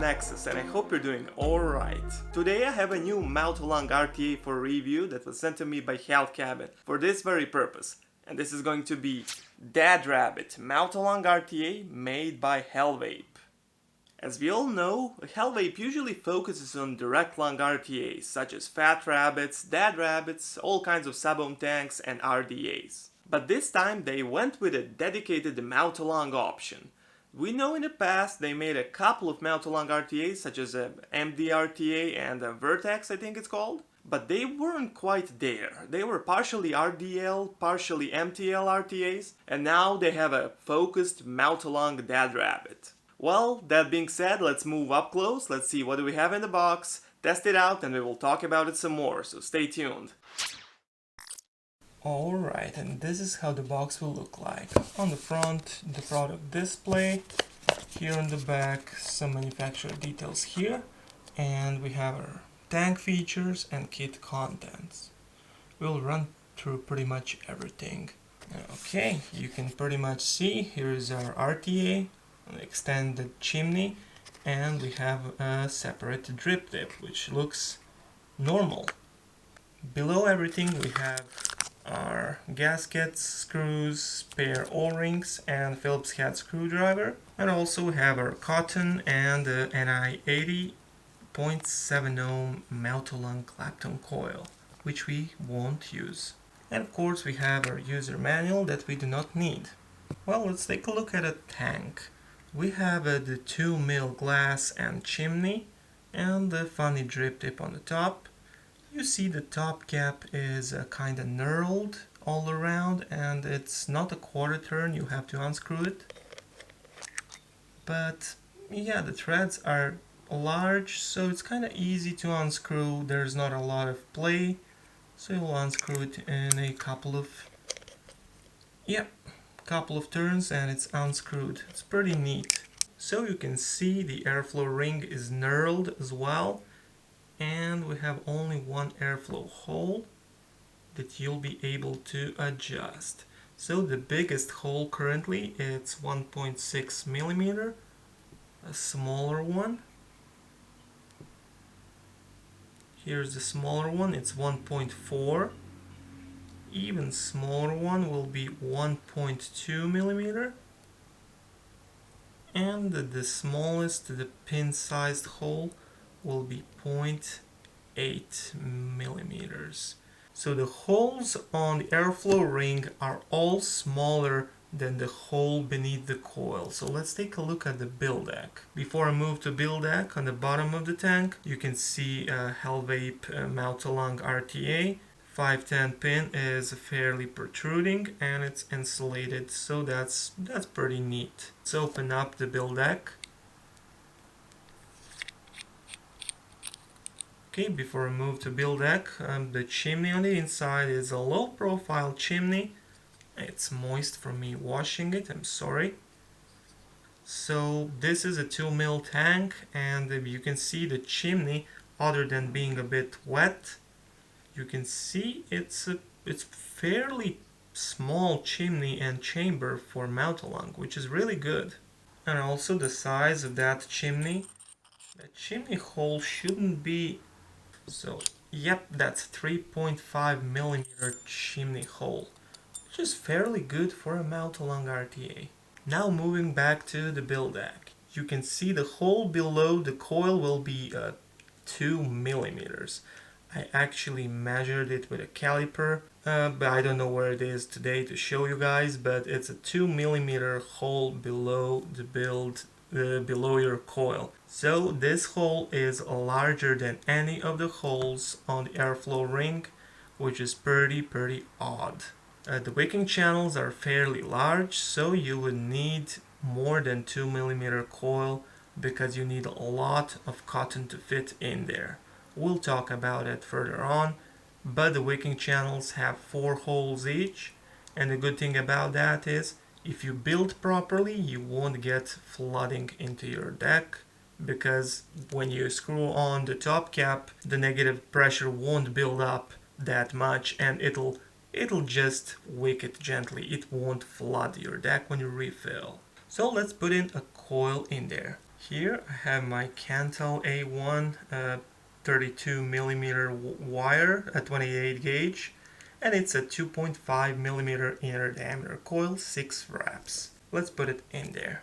Texas and I hope you're doing alright. Today I have a new mouth-to-lung RTA for review that was sent to me by Hellvape for this very purpose. And this is going to be Dead Rabbit mouth-to-lung RTA made by Hellvape. As we all know, Hellvape usually focuses on direct lung RTAs such as fat rabbits, dead rabbits, all kinds of sub-ohm tanks and RDAs. But this time they went with a dedicated mouth-to-lung option. We know in the past they made a couple of mouth-to-lung RTAs such as a MD RTA and a Vertex I think it's called. But they weren't quite there. They were partially RDL, partially MTL RTAs, and now they have a focused mouth-to-lung Dead Rabbit. Well, that being said, let's move up close, let's see what do we have in the box, test it out, and we will talk about it some more, so stay tuned. Alright, and this is how the box will look like. On the front, the product display, here on the back, some manufacturer details here, and we have our tank features and kit contents. We'll run through pretty much everything. Okay, you can pretty much see, here is our RTA, an extended chimney, and we have a separate drip tip, which looks normal. Below everything we have our gaskets, screws, spare O-rings, and Phillips head screwdriver, and also we have our cotton and the NI 80.7 ohm mouth-to-lung Clapton coil, which we won't use. And of course we have our user manual that we do not need. Well, let's take a look at a tank. We have the 2 mil glass and chimney and the funny drip tip on the top. You see the top cap is kinda knurled all around and it's not a quarter turn, you have to unscrew it. But yeah, the threads are large, so it's kinda easy to unscrew. There's not a lot of play, so you'll unscrew it in a couple of turns and it's unscrewed. It's pretty neat. So you can see the airflow ring is knurled as well, and we have only one airflow hole that you'll be able to adjust. So the biggest hole currently it's 1.6 millimeter, a smaller one. Here's the smaller one, it's 1.4. Even smaller one will be 1.2 millimeter, and the smallest, the pin-sized hole, will be 0.8 millimeters. So the holes on the airflow ring are all smaller than the hole beneath the coil. So let's take a look at the build deck. Before I move to build deck, on the bottom of the tank you can see a Hellvape mouth-to-lung RTA. 510 pin is fairly protruding and it's insulated, so that's pretty neat. Let's open up the build deck. Okay, before I move to build deck, the chimney on the inside is a low profile chimney. It's moist from me washing it, I'm sorry. So this is a 2 mil tank, and you can see the chimney, other than being a bit wet, you can see it's fairly small chimney and chamber for mouth-to-lung, which is really good. And also the size of that chimney hole shouldn't be, so yep, that's 3.5 millimeter chimney hole, which is fairly good for a mouth-to-lung RTA. Now moving back to the build deck, you can see the hole below the coil will be 2 millimeters. I actually measured it with a caliper, but I don't know where it is today to show you guys, but it's a 2 millimeter hole below the below your coil. So this hole is larger than any of the holes on the airflow ring, which is pretty odd. The wicking channels are fairly large, so you would need more than 2 millimeter coil because you need a lot of cotton to fit in there. We'll talk about it further on, but the wicking channels have 4 holes each, and the good thing about that is if you build properly you won't get flooding into your deck, because when you screw on the top cap the negative pressure won't build up that much and it'll just wick it gently. It won't flood your deck when you refill. So let's put in a coil in there. Here I have my Cantel A1 32mm wire at 28 gauge, and it's a 2.5mm inner diameter coil, 6 wraps. Let's put it in there.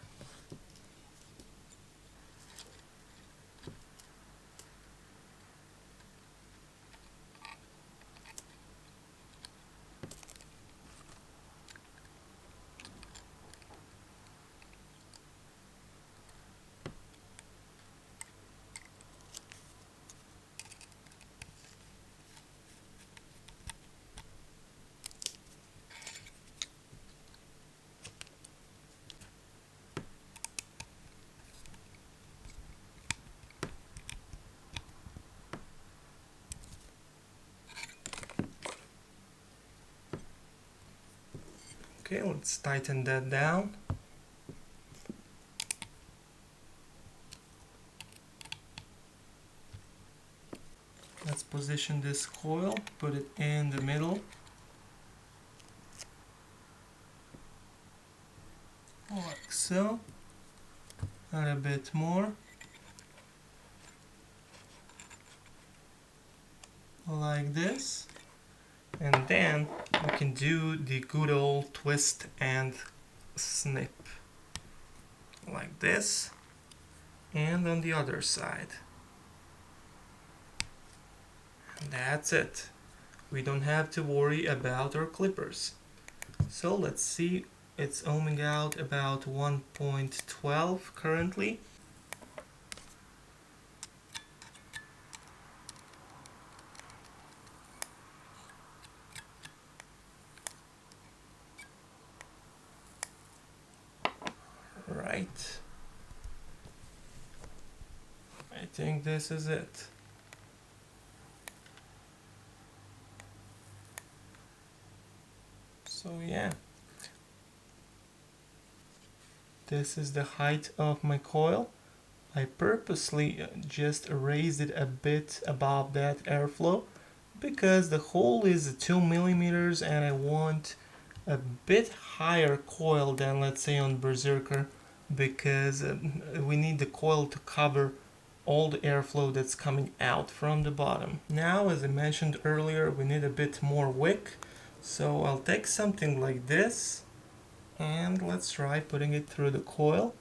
Okay, let's tighten that down. Let's position this coil, put it in the middle. Like so. And a bit more. Like this. And then we can do the good old twist and snip. Like this. And on the other side. And that's it. We don't have to worry about our clippers. So let's see, it's ohming out about 1.12 currently. Right. I think this is it. So yeah, this is the height of my coil. I purposely just raised it a bit above that airflow because the hole is 2 millimeters and I want a bit higher coil than, let's say, on Berserker, because we need the coil to cover all the airflow that's coming out from the bottom. Now, as I mentioned earlier, we need a bit more wick, so I'll take something like this and let's try putting it through the coil.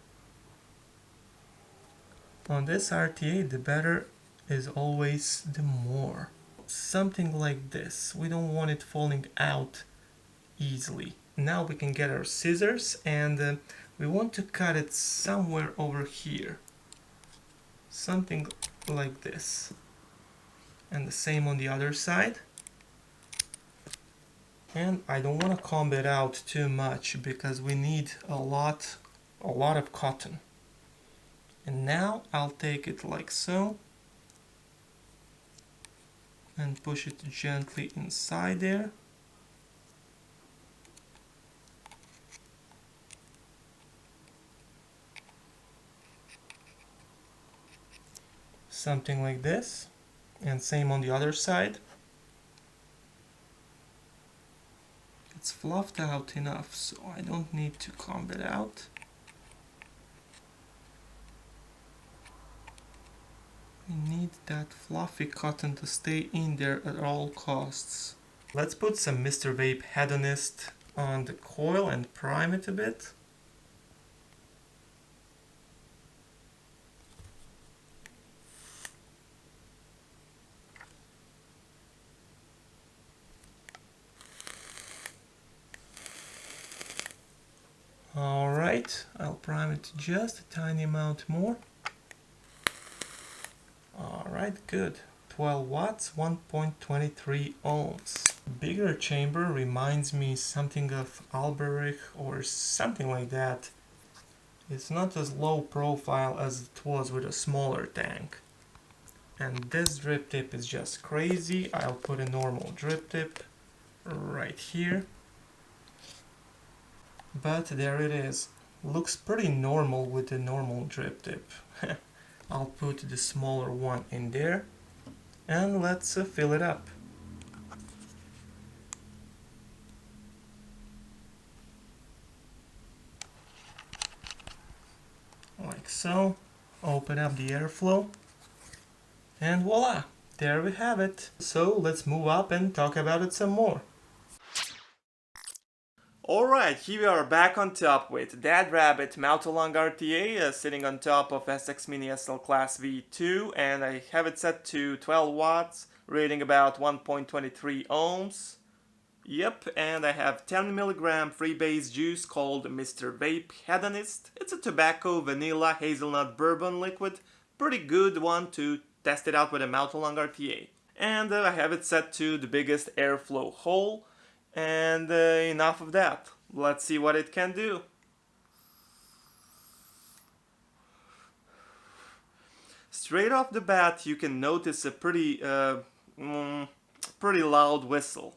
On this RTA, the better is always the more. Something like this. We don't want it falling out easily. Now we can get our scissors and we want to cut it somewhere over here. Something like this. And the same on the other side. And I don't want to comb it out too much because we need a lot of cotton. And now I'll take it like so and push it gently inside there. Something like this, and same on the other side. It's fluffed out enough, so I don't need to comb it out. We need that fluffy cotton to stay in there at all costs. Let's put some Mr. Vape Hedonist on the coil and prime it a bit. Alright, I'll prime it just a tiny amount more. Alright, good. 12 watts, 1.23 ohms. Bigger chamber reminds me something of Alberich or something like that. It's not as low profile as it was with a smaller tank. And this drip tip is just crazy. I'll put a normal drip tip right here. But there it is. Looks pretty normal with the normal drip tip. I'll put the smaller one in there and let's fill it up. Like so. Open up the airflow, and voila, there we have it. So let's move up and talk about it some more. Alright, here we are back on top with Dead Rabbit MTL RTA sitting on top of SX Mini SL Class V2, and I have it set to 12 watts, rating about 1.23 ohms. Yep, and I have 10 milligram freebase juice called Mr. Vape Hedonist. It's a tobacco, vanilla, hazelnut bourbon liquid. Pretty good one to test it out with a MTL RTA. And I have it set to the biggest airflow hole. And enough of that. Let's see what it can do. Straight off the bat, you can notice a pretty loud whistle.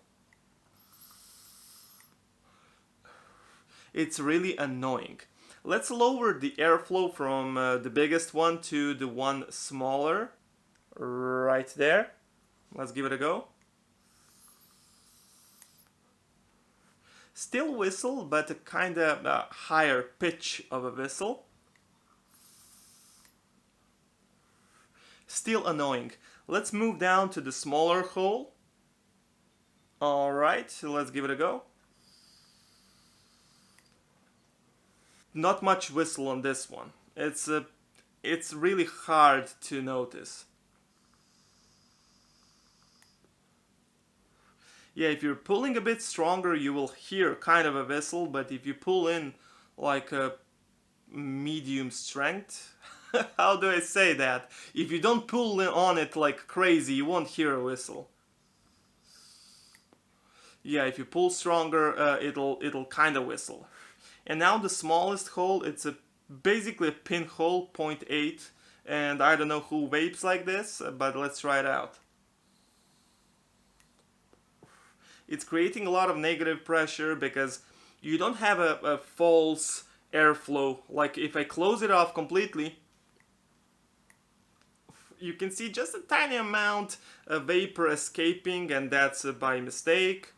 It's really annoying. Let's lower the airflow from the biggest one to the one smaller. Right there. Let's give it a go. Still whistle, but a kind of higher pitch of a whistle. Still annoying. Let's move down to the smaller hole. Alright, so let's give it a go. Not much whistle on this one. It's really hard to notice. Yeah, if you're pulling a bit stronger, you will hear kind of a whistle, but if you pull in like a medium strength, how do I say that? If you don't pull on it like crazy, you won't hear a whistle. Yeah, if you pull stronger, it'll kind of whistle. And now the smallest hole, it's basically a pinhole, 0.8, and I don't know who vapes like this, but let's try it out. It's creating a lot of negative pressure because you don't have a false airflow. Like if I close it off completely, you can see just a tiny amount of vapor escaping, and that's by mistake.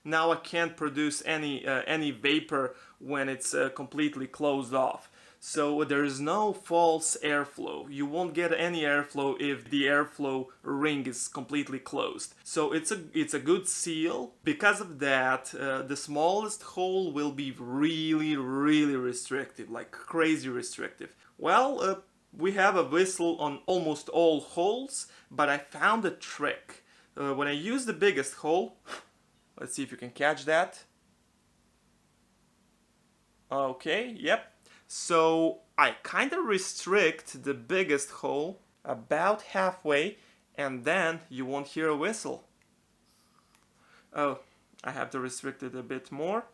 Now I can't produce any vapor when it's completely closed off. So there is no false airflow. You won't get any airflow if the airflow ring is completely closed. So it's a good seal. Because of that, the smallest hole will be really restrictive, like crazy restrictive. Well, we have a whistle on almost all holes, but I found a trick. When I use the biggest hole, let's see if you can catch that. Okay, yep. So I kind of restrict the biggest hole about halfway, and then you won't hear a whistle. Oh, I have to restrict it a bit more.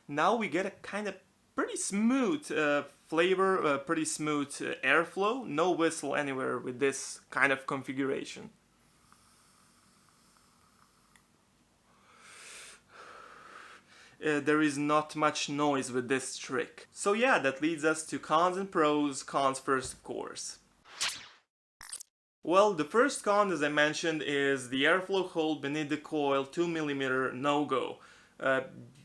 Now we get a kind of pretty smooth flavor, pretty smooth airflow. No whistle anywhere with this kind of configuration. There is not much noise with this trick. So yeah, that leads us to cons and pros. Cons first, of course. Well, the first con, as I mentioned, is the airflow hole beneath the coil, 2mm no-go.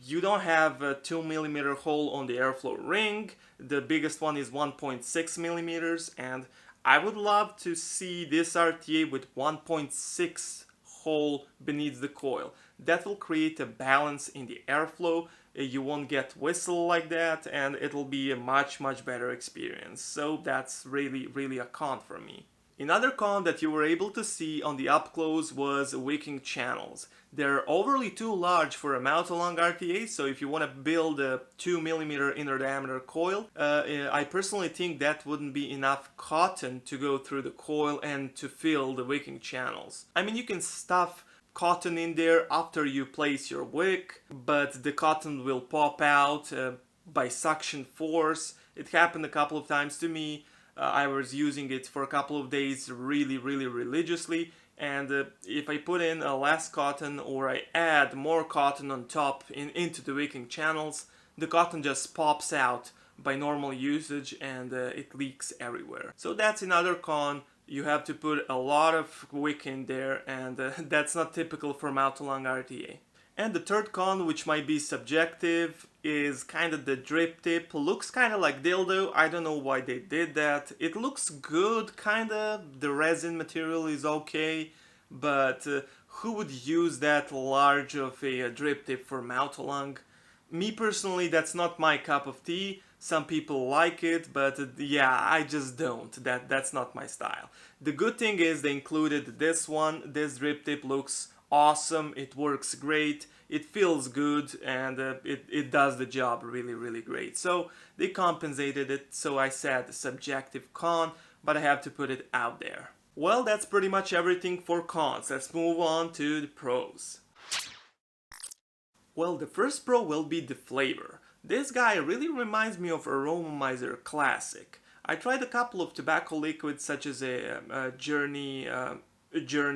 You don't have a 2mm hole on the airflow ring. The biggest one is 1.6mm, and I would love to see this RTA with 1.6 hole beneath the coil. That will create a balance in the airflow. You won't get whistle like that, and it'll be a much better experience. So that's really a con for me. Another con that you were able to see on the up close was wicking channels. They're overly too large for a MTL RTA, so if you want to build a 2mm inner diameter coil, I personally think that wouldn't be enough cotton to go through the coil and to fill the wicking channels. I mean, you can stuff cotton in there after you place your wick, but the cotton will pop out by suction force. It happened a couple of times to me. I was using it for a couple of days really religiously, and if I put in less cotton or I add more cotton on top into the wicking channels, the cotton just pops out by normal usage and it leaks everywhere. So that's another con. You have to put a lot of wick in there, and that's not typical for MTL RTA. And the third con, which might be subjective, is kind of the drip tip. Looks kind of like dildo. I don't know why they did that. It looks good, kind of. The resin material is okay, but who would use that large of a drip tip for mouth lung? Me personally, that's not my cup of tea. Some people like it, but yeah, I just don't. That's not my style. The good thing is they included this one. This drip tip looks awesome, it works great, it feels good, and it does the job really great. So they compensated it, so I said subjective con, but I have to put it out there. Well, that's pretty much everything for cons. Let's move on to the pros. Well, the first pro will be the flavor. This guy really reminds me of Aromamizer Classic. I tried a couple of tobacco liquids such as a Journey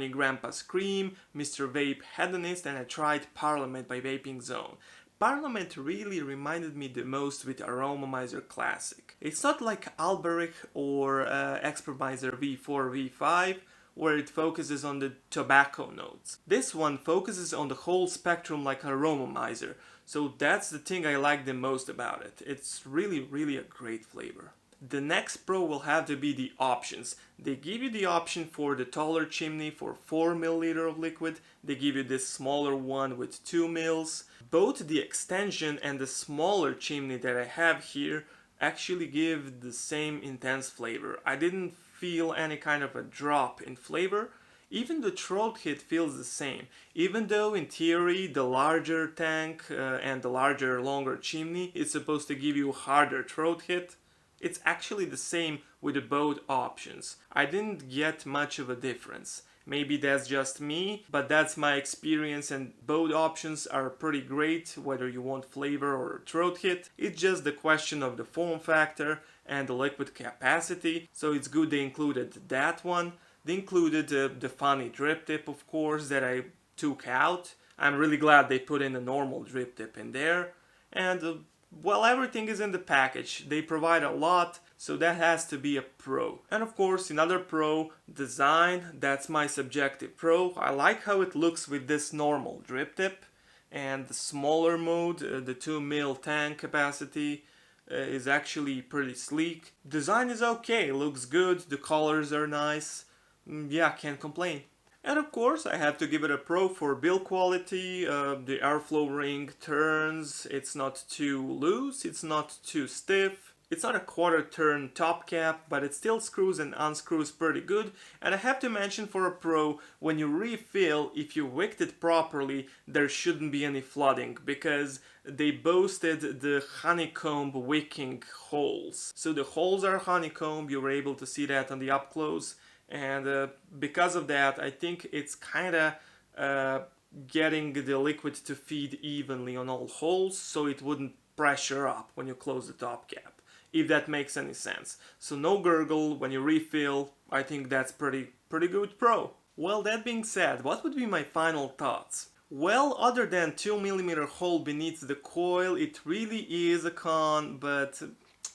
Grandpa's Cream, Mr. Vape Hedonist, and I tried Parliament by Vaping Zone. Parliament really reminded me the most with Aromamizer Classic. It's not like Alberic or Expermizer V4, V5, where it focuses on the tobacco notes. This one focuses on the whole spectrum like Aromamizer, so that's the thing I like the most about it. It's really a great flavor. The next pro will have to be the options. They give you the option for the taller chimney for 4 ml of liquid. They give you this smaller one with 2 mils. Both the extension and the smaller chimney that I have here actually give the same intense flavor. I didn't feel any kind of a drop in flavor. Even the throat hit feels the same. Even though in theory the larger tank and the longer chimney is supposed to give you a harder throat hit, it's actually the same with the both options. I didn't get much of a difference. Maybe that's just me, but that's my experience, and both options are pretty great whether you want flavor or throat hit. It's just the question of the form factor and the liquid capacity, so it's good they included that one. They included the funny drip tip, of course, that I took out. I'm really glad they put in a normal drip tip in there. And well, everything is in the package. They provide a lot, so that has to be a pro. And of course, another pro, design. That's my subjective pro. I like how it looks with this normal drip tip. And the smaller mode, the 2 mil tank capacity, is actually pretty sleek. Design is okay, looks good, the colors are nice. Yeah, can't complain. And of course I have to give it a pro for build quality. The airflow ring turns, it's not too loose, it's not too stiff. It's not a quarter turn top cap, but it still screws and unscrews pretty good. And I have to mention for a pro, when you refill, if you wicked it properly, there shouldn't be any flooding, because they boasted the honeycomb wicking holes. So the holes are honeycomb, you were able to see that on the up close. And because of that, I think it's kind of getting the liquid to feed evenly on all holes, so it wouldn't pressure up when you close the top cap, if that makes any sense. So no gurgle when you refill. I think that's pretty good pro. Well, that being said, what would be my final thoughts? Well, other than 2mm hole beneath the coil, it really is a con, but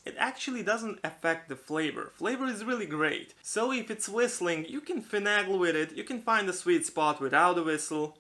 it actually doesn't affect the flavor. Flavor is really great. So if it's whistling, you can finagle with it, you can find a sweet spot without a whistle.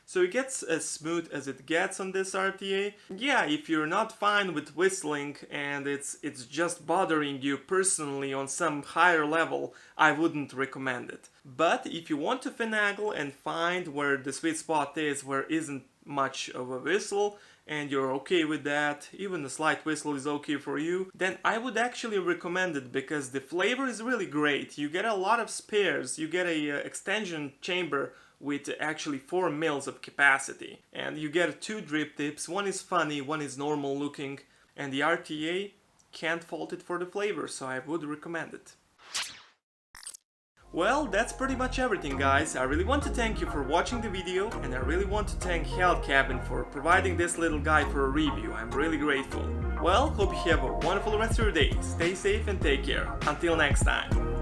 So it gets as smooth as it gets on this RTA. Yeah, if you're not fine with whistling and it's just bothering you personally on some higher level, I wouldn't recommend it. But if you want to finagle and find where the sweet spot is, where isn't much of a whistle, and you're okay with that, even a slight whistle is okay for you, then I would actually recommend it, because the flavor is really great. You get a lot of spares, you get a extension chamber with actually 4 mils of capacity, and you get 2 drip tips. One is funny, one is normal looking, and the RTA can't fault it for the flavor, so I would recommend it. Well, that's pretty much everything, guys. I really want to thank you for watching the video, and I really want to thank Hell Cabin for providing this little guy for a review. I'm really grateful. Well, hope you have a wonderful rest of your day. Stay safe and take care. Until next time.